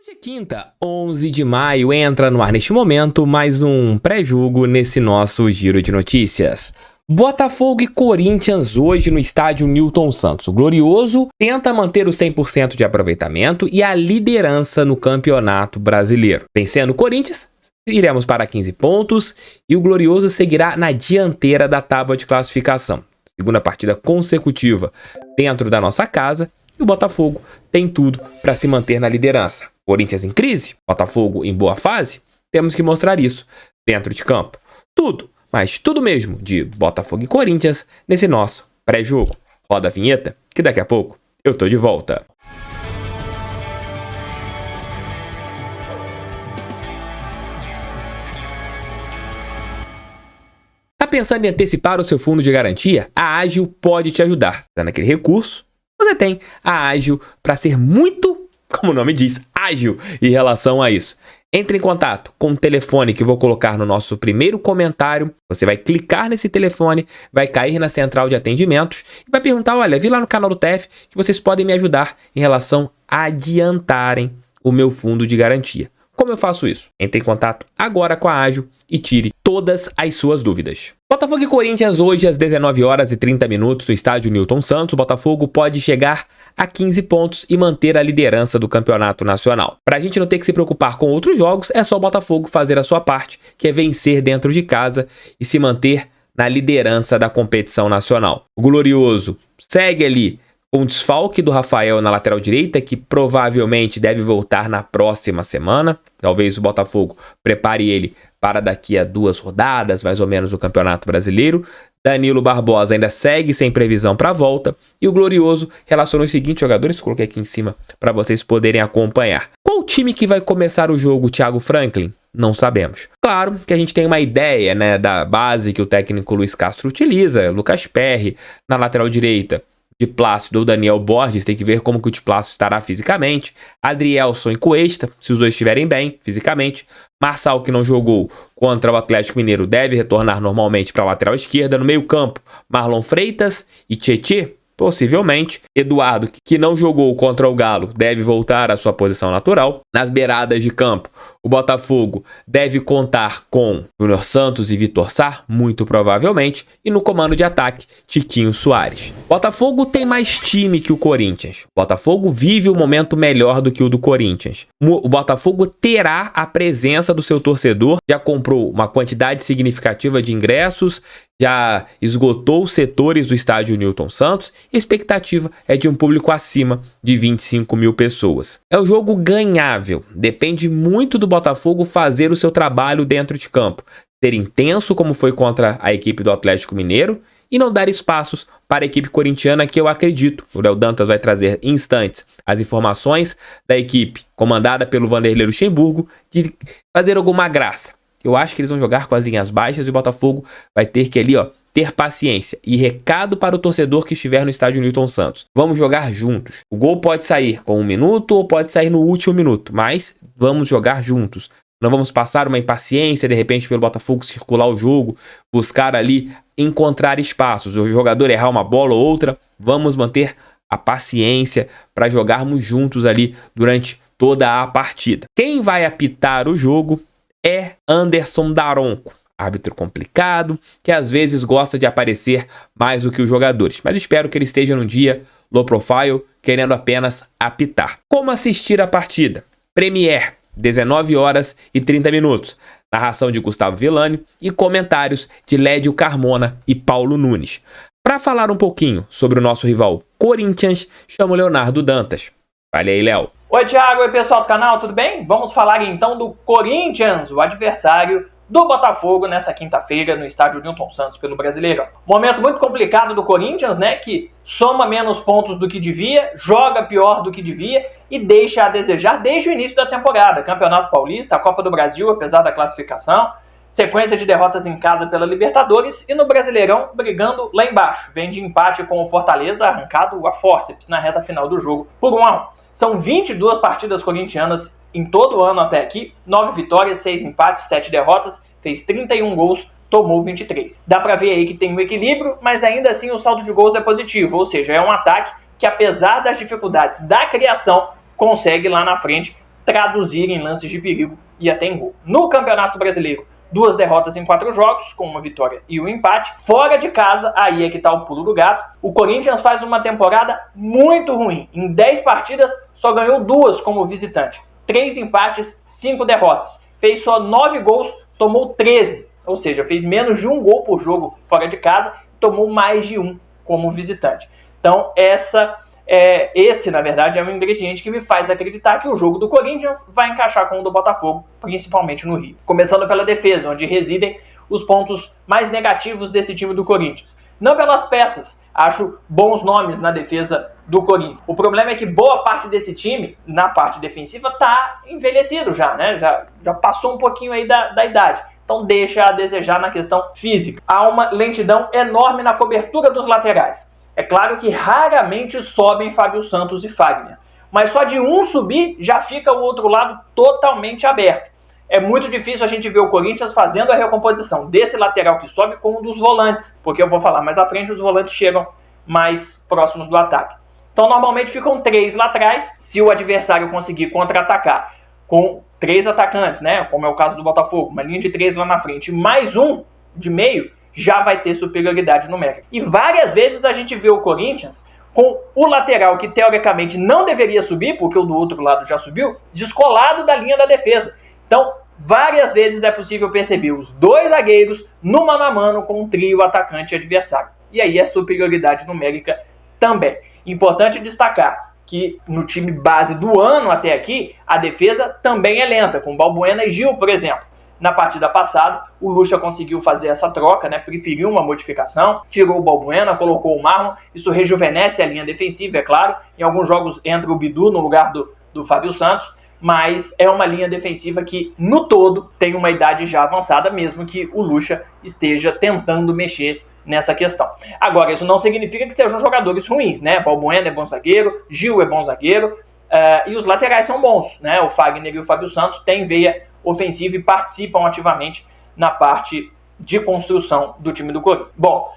Hoje é quinta, 11 de maio, entra no ar neste momento mais um pré-jogo nesse nosso giro de notícias. Botafogo e Corinthians hoje no estádio Newton Santos. O Glorioso tenta manter o 100% de aproveitamento e a liderança no Campeonato Brasileiro. Vencendo o Corinthians, iremos para 15 pontos e o Glorioso seguirá na dianteira da tábua de classificação. Segunda partida consecutiva dentro da nossa casa e o Botafogo tem tudo para se manter na liderança. Corinthians em crise, Botafogo em boa fase, temos que mostrar isso dentro de campo. Tudo, mas tudo mesmo de Botafogo e Corinthians nesse nosso pré-jogo. Roda a vinheta que daqui a pouco eu tô de volta. Tá pensando em antecipar o seu fundo de garantia? A Ágil pode te ajudar. Dando aquele recurso, você tem a Ágil para ser muito, como o nome diz, ágil em relação a isso. Entre em contato com o telefone que eu vou colocar no nosso primeiro comentário. Você vai clicar nesse telefone, vai cair na central de atendimentos e vai perguntar, olha, vi lá no canal do TF que vocês podem me ajudar em relação a adiantarem o meu fundo de garantia. Como eu faço isso? Entre em contato agora com a Ágil e tire todas as suas dúvidas. Botafogo e Corinthians hoje às 19 horas e 30 minutos no estádio Newton Santos. O Botafogo pode chegar a 15 pontos e manter a liderança do campeonato nacional. Para a gente não ter que se preocupar com outros jogos, é só o Botafogo fazer a sua parte, que é vencer dentro de casa e se manter na liderança da competição nacional. O Glorioso segue ali com o desfalque do Rafael na lateral direita, que provavelmente deve voltar na próxima semana. Talvez o Botafogo prepare ele para daqui a 2 rodadas, mais ou menos, do Campeonato Brasileiro. Danilo Barbosa ainda segue sem previsão para a volta. E o Glorioso relacionou os seguintes jogadores, coloquei aqui em cima para vocês poderem acompanhar. Qual time que vai começar o jogo, Thiago Franklin? Não sabemos. Claro que a gente tem uma ideia, né, da base que o técnico Luiz Castro utiliza. Lucas Perry na lateral direita, de Plácido ou Daniel Borges, tem que ver como que o de Plácido estará fisicamente. Adrielson e Cuesta, se os dois estiverem bem fisicamente. Marçal, que não jogou contra o Atlético Mineiro, deve retornar normalmente para a lateral esquerda. No meio campo, Marlon Freitas e Tietê, possivelmente. Eduardo, que não jogou contra o Galo, deve voltar à sua posição natural. Nas beiradas de campo, o Botafogo deve contar com Júnior Santos e Vitor Sá, muito provavelmente. E no comando de ataque, Tiquinho Soares. Botafogo tem mais time que o Corinthians. O Botafogo vive um momento melhor do que o do Corinthians. O Botafogo terá a presença do seu torcedor. Já comprou uma quantidade significativa de ingressos, já esgotou os setores do estádio Newton Santos e a expectativa é de um público acima de 25 mil pessoas. É um jogo ganhável, depende muito do Botafogo fazer o seu trabalho dentro de campo, ser intenso como foi contra a equipe do Atlético Mineiro e não dar espaços para a equipe corintiana, que eu acredito, o Léo Dantas vai trazer em instantes as informações da equipe comandada pelo Vanderlei Luxemburgo, de fazer alguma graça. Eu acho que eles vão jogar com as linhas baixas e o Botafogo vai ter que ali, ter paciência. E recado para o torcedor que estiver no estádio Newton Santos: vamos jogar juntos. O gol pode sair com 1 minuto ou pode sair no último minuto, mas vamos jogar juntos. Não vamos passar uma impaciência, de repente, pelo Botafogo circular o jogo, buscar ali encontrar espaços, o jogador errar uma bola ou outra. Vamos manter a paciência para jogarmos juntos ali durante toda a partida. Quem vai apitar o jogo é Anderson Daronco, árbitro complicado, que às vezes gosta de aparecer mais do que os jogadores, mas espero que ele esteja num dia low profile, querendo apenas apitar. Como assistir a partida? Premier, 19 horas e 30 minutos. Narração de Gustavo Villani e comentários de Lédio Carmona e Paulo Nunes. Para falar um pouquinho sobre o nosso rival Corinthians, chamo Leonardo Dantas. Fale aí, Léo. Oi, Thiago. Oi, pessoal do canal, tudo bem? Vamos falar então do Corinthians, o adversário do Botafogo nessa quinta-feira no estádio Newton Santos pelo Brasileirão. Momento muito complicado do Corinthians, né, que soma menos pontos do que devia, joga pior do que devia e deixa a desejar desde o início da temporada. Campeonato Paulista, a Copa do Brasil, apesar da classificação, sequência de derrotas em casa pela Libertadores e no Brasileirão brigando lá embaixo. Vem de empate com o Fortaleza, arrancado a fórceps na reta final do jogo por 1-1. São 22 partidas corintianas em todo o ano até aqui, 9 vitórias, 6 empates, 7 derrotas, fez 31 gols, tomou 23. Dá pra ver aí que tem um equilíbrio, mas ainda assim o saldo de gols é positivo, ou seja, é um ataque que, apesar das dificuldades da criação, consegue lá na frente traduzir em lances de perigo e até em gol. No Campeonato Brasileiro, 2 derrotas em 4 jogos, com uma vitória e um empate. Fora de casa, aí é que tá o pulo do gato. O Corinthians faz uma temporada muito ruim. Em 10 partidas, só ganhou 2 como visitante. 3 empates, 5 derrotas. Fez só 9 gols, tomou 13. Ou seja, fez menos de 1 gol por jogo fora de casa, tomou mais de 1 como visitante. Então, esse, na verdade, é um ingrediente que me faz acreditar que o jogo do Corinthians vai encaixar com o do Botafogo, principalmente no Rio. Começando pela defesa, onde residem os pontos mais negativos desse time do Corinthians. Não pelas peças, acho bons nomes na defesa do Corinthians. O problema é que boa parte desse time, na parte defensiva, está envelhecido já, né? Já passou um pouquinho aí da idade. Então deixa a desejar na questão física. Há uma lentidão enorme na cobertura dos laterais. É claro que raramente sobem Fábio Santos e Fagner, mas só de um subir já fica o outro lado totalmente aberto. É muito difícil a gente ver o Corinthians fazendo a recomposição desse lateral que sobe com um dos volantes, porque eu vou falar mais à frente, os volantes chegam mais próximos do ataque. Então normalmente ficam 3 lá atrás, se o adversário conseguir contra-atacar com 3 atacantes, né, como é o caso do Botafogo, uma linha de 3 lá na frente, mais um de meio, já vai ter superioridade numérica. E várias vezes a gente vê o Corinthians com o lateral que teoricamente não deveria subir, porque o do outro lado já subiu, descolado da linha da defesa. Então, várias vezes é possível perceber os 2 zagueiros no mano a mano com um trio atacante adversário. E aí é superioridade numérica também. Importante destacar que no time base do ano até aqui, a defesa também é lenta, com Balbuena e Gil, por exemplo. Na partida passada, o Lucha conseguiu fazer essa troca, né? Preferiu uma modificação, tirou o Balbuena, colocou o Marlon. Isso rejuvenesce a linha defensiva, é claro. Em alguns jogos entra o Bidu no lugar do Fábio Santos, mas é uma linha defensiva que, no todo, tem uma idade já avançada, mesmo que o Lucha esteja tentando mexer nessa questão. Agora, isso não significa que sejam jogadores ruins, né? Balbuena é bom zagueiro, Gil é bom zagueiro, e os laterais são bons, né? O Fagner e o Fábio Santos têm veia ofensiva e participam ativamente na parte de construção do time do Corinthians. Bom,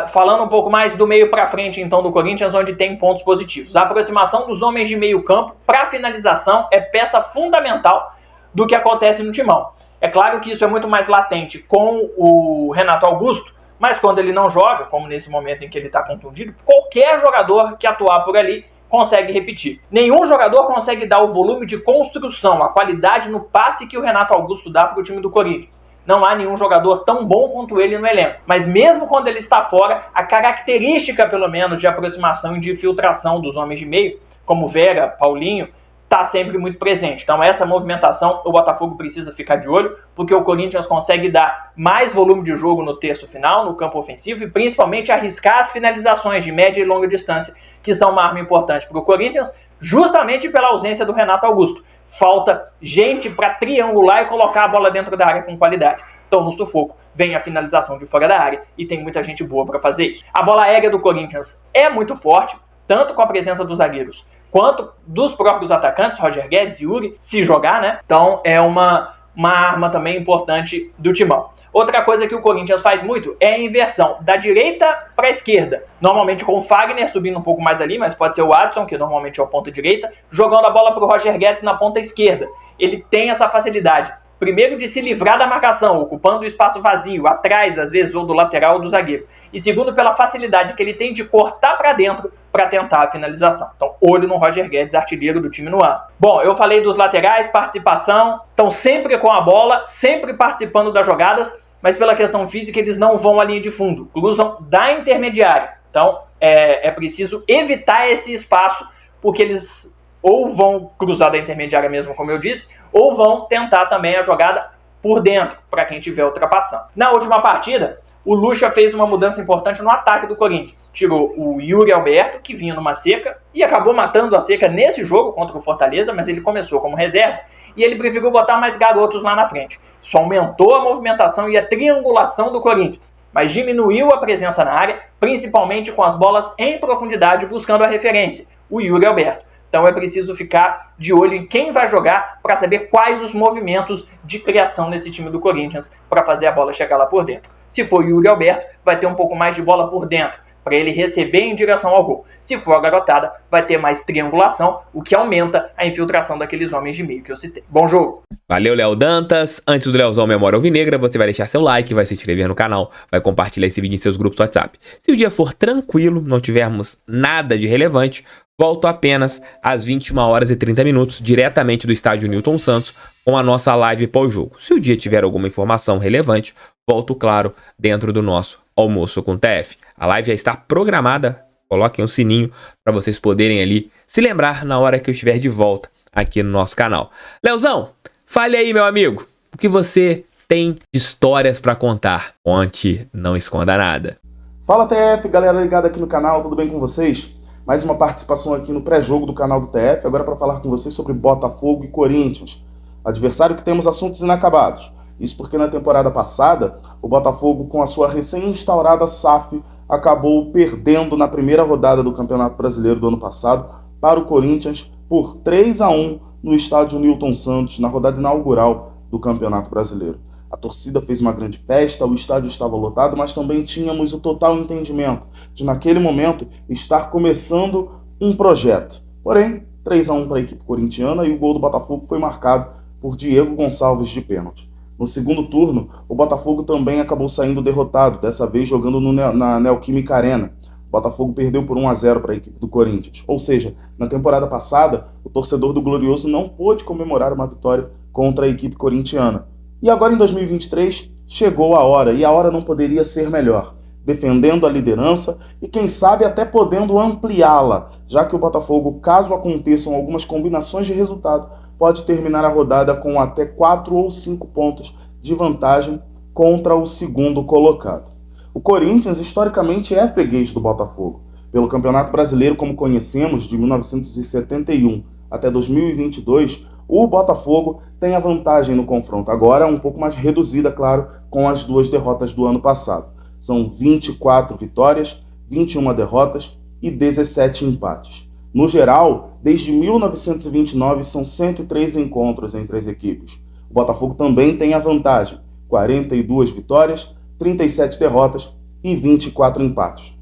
falando um pouco mais do meio para frente então do Corinthians, onde tem pontos positivos. A aproximação dos homens de meio campo para finalização é peça fundamental do que acontece no Timão. É claro que isso é muito mais latente com o Renato Augusto, mas quando ele não joga, como nesse momento em que ele está contundido, qualquer jogador que atuar por ali consegue repetir. Nenhum jogador consegue dar o volume de construção, a qualidade no passe que o Renato Augusto dá para o time do Corinthians. Não há nenhum jogador tão bom quanto ele no elenco. Mas mesmo quando ele está fora, a característica, pelo menos, de aproximação e de infiltração dos homens de meio, como Vera, Paulinho, está sempre muito presente. Então essa movimentação o Botafogo precisa ficar de olho, porque o Corinthians consegue dar mais volume de jogo no terço final, no campo ofensivo, e principalmente arriscar as finalizações de média e longa distância, que são uma arma importante para o Corinthians, justamente pela ausência do Renato Augusto. Falta gente para triangular e colocar a bola dentro da área com qualidade. Então, no sufoco, vem a finalização de fora da área e tem muita gente boa para fazer isso. A bola aérea do Corinthians é muito forte, tanto com a presença dos zagueiros quanto dos próprios atacantes, Roger Guedes e Yuri, se jogar, né? Então, é uma arma também importante do Timão. Outra coisa que o Corinthians faz muito é a inversão da direita para a esquerda. Normalmente com o Fagner subindo um pouco mais ali, mas pode ser o Adson, que normalmente é o ponta direita, jogando a bola para o Roger Guedes na ponta esquerda. Ele tem essa facilidade, primeiro de se livrar da marcação, ocupando o espaço vazio, atrás às vezes, ou do lateral ou do zagueiro. E segundo, pela facilidade que ele tem de cortar para dentro para tentar a finalização. Então, olho no Roger Guedes, artilheiro do time no ano. Bom, eu falei dos laterais, participação, estão sempre com a bola, sempre participando das jogadas, mas pela questão física eles não vão à linha de fundo, cruzam da intermediária. Então é preciso evitar esse espaço, porque eles ou vão cruzar da intermediária mesmo, como eu disse, ou vão tentar também a jogada por dentro, para quem estiver ultrapassando. Na última partida, o Lucha fez uma mudança importante no ataque do Corinthians. Tirou o Yuri Alberto, que vinha numa seca, e acabou matando a seca nesse jogo contra o Fortaleza, mas ele começou como reserva, e ele preferiu botar mais garotos lá na frente. Isso aumentou a movimentação e a triangulação do Corinthians, mas diminuiu a presença na área, principalmente com as bolas em profundidade, buscando a referência, o Yuri Alberto. Então é preciso ficar de olho em quem vai jogar para saber quais os movimentos de criação nesse time do Corinthians para fazer a bola chegar lá por dentro. Se for o Yuri Alberto, vai ter um pouco mais de bola por dentro. para ele receber em direção ao gol. Se for a garotada, vai ter mais triangulação, o que aumenta a infiltração daqueles homens de meio que eu citei. Bom jogo! Valeu, Léo Dantas. Antes do Leozão Memória Alvinegra, você vai deixar seu like, vai se inscrever no canal, vai compartilhar esse vídeo em seus grupos do WhatsApp. Se o dia for tranquilo, não tivermos nada de relevante, volto apenas às 21h30, diretamente do estádio Newton Santos, com a nossa live pós-jogo. Se o dia tiver alguma informação relevante, volto, claro, dentro do nosso Almoço com TF. A live já está programada, coloquem um sininho para vocês poderem ali se lembrar na hora que eu estiver de volta aqui no nosso canal. Leozão, fale aí, meu amigo, o que você tem de histórias para contar? Conte, não esconda nada. Fala TF, galera ligada aqui no canal, tudo bem com vocês? Mais uma participação aqui no pré-jogo do canal do TF, agora para falar com vocês sobre Botafogo e Corinthians, adversário que temos assuntos inacabados. Isso porque na temporada passada, o Botafogo, com a sua recém-instaurada SAF, acabou perdendo na primeira rodada do Campeonato Brasileiro do ano passado para o Corinthians por 3-1 no estádio Newton Santos, na rodada inaugural do Campeonato Brasileiro. A torcida fez uma grande festa, o estádio estava lotado, mas também tínhamos o total entendimento de, naquele momento, estar começando um projeto. Porém, 3-1 para a equipe corintiana e o gol do Botafogo foi marcado por Diego Gonçalves de pênalti. No segundo turno, o Botafogo também acabou saindo derrotado, dessa vez jogando na Neoquímica Arena. O Botafogo perdeu por 1-0 para a equipe do Corinthians. Ou seja, na temporada passada, o torcedor do Glorioso não pôde comemorar uma vitória contra a equipe corintiana. E agora em 2023, chegou a hora, e a hora não poderia ser melhor, defendendo a liderança e quem sabe até podendo ampliá-la, já que o Botafogo, caso aconteçam algumas combinações de resultado, pode terminar a rodada com até 4 ou 5 pontos de vantagem contra o segundo colocado. O Corinthians, historicamente, é freguês do Botafogo. Pelo Campeonato Brasileiro, como conhecemos, de 1971 até 2022, o Botafogo tem a vantagem no confronto, agora um pouco mais reduzida, claro, com as 2 derrotas do ano passado. São 24 vitórias, 21 derrotas e 17 empates. No geral, desde 1929 são 103 encontros entre as equipes. O Botafogo também tem a vantagem, 42 vitórias, 37 derrotas e 24 empates.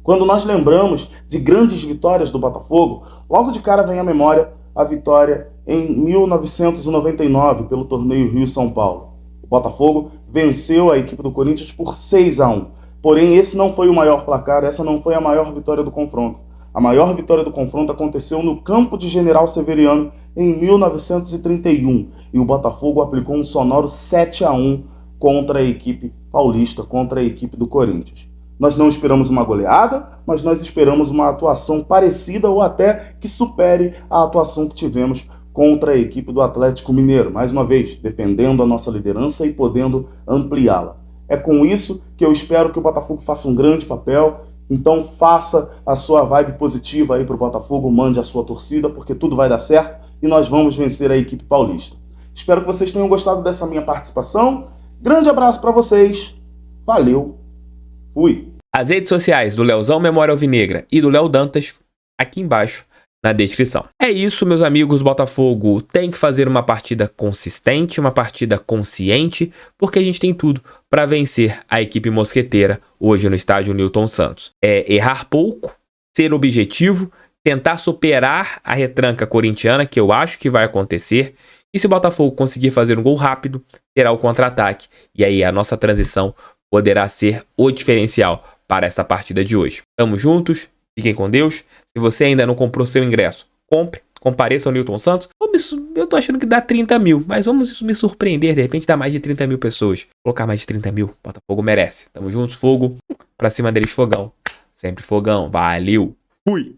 Quando nós lembramos de grandes vitórias do Botafogo, logo de cara vem à memória a vitória em 1999 pelo torneio Rio-São Paulo. O Botafogo venceu a equipe do Corinthians por 6-1. Porém, esse não foi o maior placar, essa não foi a maior vitória do confronto. A maior vitória do confronto aconteceu no campo de General Severiano em 1931 e o Botafogo aplicou um sonoro 7-1 contra a equipe paulista, contra a equipe do Corinthians. Nós não esperamos uma goleada, mas nós esperamos uma atuação parecida ou até que supere a atuação que tivemos contra a equipe do Atlético Mineiro, mais uma vez, defendendo a nossa liderança e podendo ampliá-la. É com isso que eu espero que o Botafogo faça um grande papel. Então faça a sua vibe positiva aí para o Botafogo, mande a sua torcida, porque tudo vai dar certo e nós vamos vencer a equipe paulista. Espero que vocês tenham gostado dessa minha participação. Grande abraço para vocês. Valeu. Fui. As redes sociais do Leozão Memória Alvinegra e do Léo Dantas aqui embaixo na descrição. É isso, meus amigos. Botafogo tem que fazer uma partida consistente, uma partida consciente, porque a gente tem tudo para vencer a equipe mosqueteira hoje no estádio Newton Santos. É errar pouco, ser objetivo, tentar superar a retranca corintiana, que eu acho que vai acontecer, e se o Botafogo conseguir fazer um gol rápido, terá o contra-ataque, e aí a nossa transição poderá ser o diferencial para essa partida de hoje. Tamo juntos. Fiquem com Deus. Se você ainda não comprou seu ingresso, compre, compareça ao Newton Santos. Eu tô achando que dá 30 mil, mas vamos me surpreender. De repente dá mais de 30 mil pessoas. Colocar mais de 30 mil, Botafogo merece. Tamo juntos, fogo. Pra cima deles, fogão. Sempre fogão. Valeu. Fui.